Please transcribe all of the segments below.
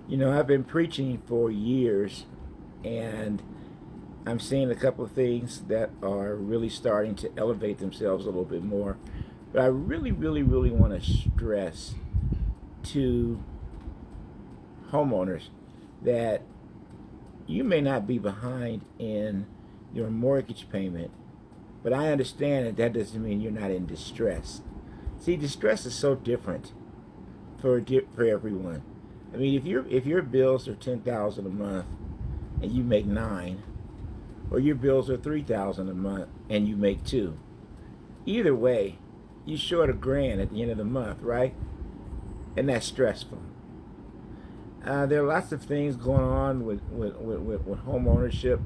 You know, I've been preaching for years, and I'm seeing a couple of things that are really starting to elevate themselves a little bit more. But I really want to stress to homeowners that you may not be behind in your mortgage payment, but I understand that that doesn't mean you're not in distress. See, distress is so different for everyone. I mean, if your bills are 10,000 a month and you make nine, or your bills are 3,000 a month and you make two, either way, you're short a grand at the end of the month, right? And that's stressful. There are lots of things going on with home ownership,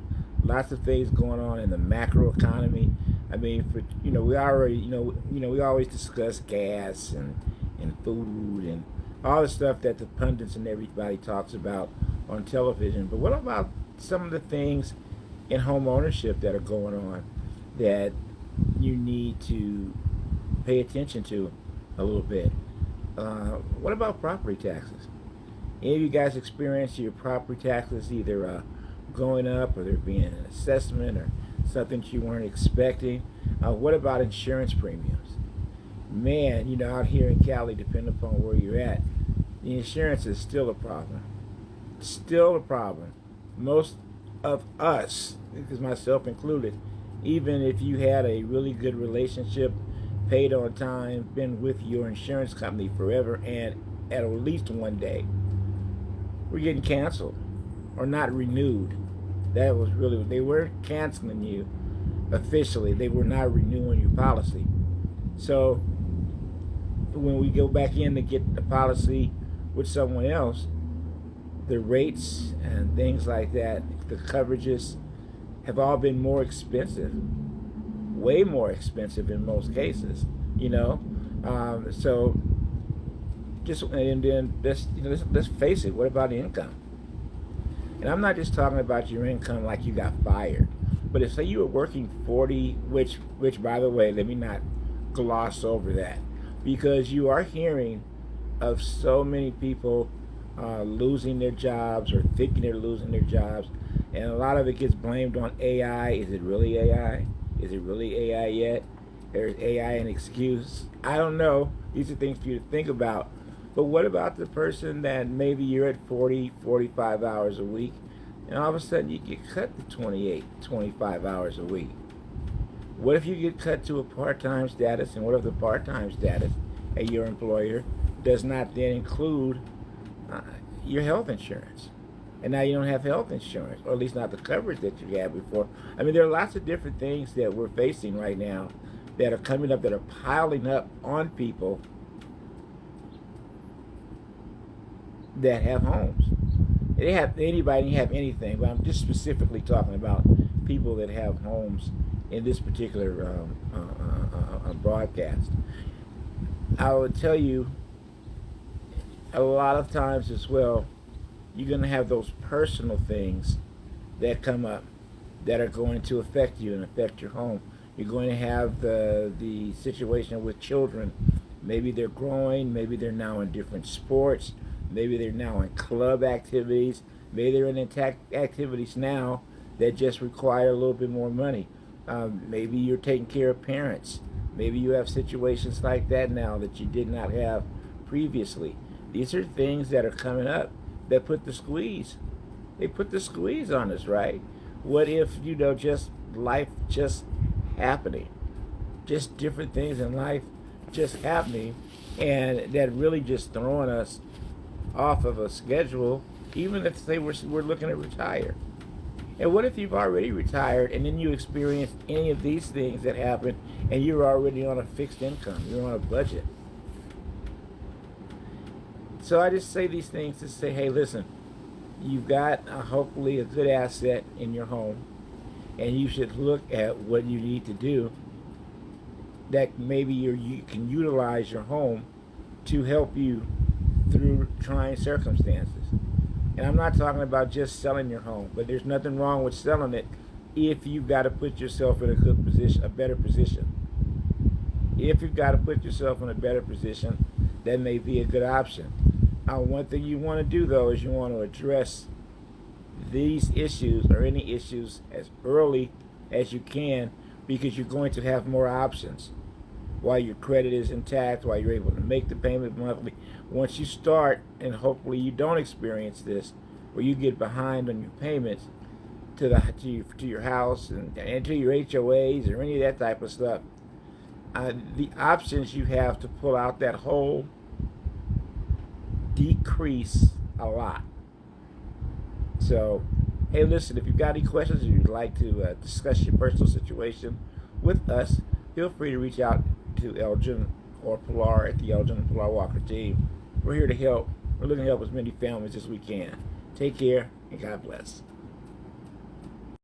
lots of things going on in the macro economy. I mean, we already we always discuss gas and food and all the stuff that the pundits and everybody talks about on television. But what about some of the things in home ownership that are going on that you need to pay attention to a little bit? What about property taxes? Any of you guys experience your property taxes either going up, or there being an assessment or something that you weren't expecting? What about insurance premiums? Man, out here in Cali, depending upon where you're at, the insurance is still a problem. Still a problem. Most of us, because myself included, even if you had a really good relationship, paid on time, been with your insurance company forever, and at least one day, we're getting canceled or not renewed. That was really, they weren't canceling you officially, they were not renewing your policy. So when we go back in to get the policy with someone else, the rates and things like that, the coverages have all been more expensive, way more expensive in most cases, so just, and then let's face it, what about income? And I'm not just talking about your income like you got fired, but if say you were working 40, which by the way, let me not gloss over that, because you are hearing of so many people losing their jobs or thinking they're losing their jobs, and a lot of it gets blamed on AI. Is it really AI? Is it really AI yet? Or is AI an excuse? I don't know. These are things for you to think about. But what about the person that maybe you're at 40, 45 hours a week, and all of a sudden you get cut to 28, 25 hours a week? What if you get cut to a part-time status, and what if the part-time status at your employer does not then include your health insurance? And now you don't have health insurance, or at least not the coverage that you had before. I mean, there are lots of different things that we're facing right now that are coming up, that are piling up on people that have homes. They have anybody have anything, but I'm just specifically talking about people that have homes in this particular broadcast. I would tell you, a lot of times as well, you're going to have those personal things that come up that are going to affect you and affect your home. You're going to have the situation with children. Maybe they're growing, maybe they're now in different sports, maybe they're now in club activities, maybe they're in activities now that just require a little bit more money. Maybe you're taking care of parents. Maybe you have situations like that now that you did not have previously. These are things that are coming up that put the squeeze. They put the squeeze on us, right? What if, just life just happening, just different things in life just happening, and that really just throwing us off of a schedule, even if say we're looking to retire. And what if you've already retired and then you experience any of these things that happen and you're already on a fixed income, you're on a budget? So I just say these things to say, hey, listen, you've got hopefully a good asset in your home, and you should look at what you need to do that maybe you can utilize your home to help you through trying circumstances. And I'm not talking about just selling your home, but there's nothing wrong with selling it if you've got to put yourself in a good position, a better position. If you've got to put yourself in a better position, that may be a good option. One thing you want to do though is you want to address these issues or any issues as early as you can, because you're going to have more options while your credit is intact, while you're able to make the payment monthly. Once you start, and hopefully you don't experience this, where you get behind on your payments to your house and to your HOAs or any of that type of stuff, the options you have to pull out that hole decrease a lot. So, hey, listen, if you've got any questions or you'd like to discuss your personal situation with us, feel free to reach out to Elgin or Pilar at the Elgin and Pilar Walker team. We're here to help. We're looking to help as many families as we can. Take care and God bless.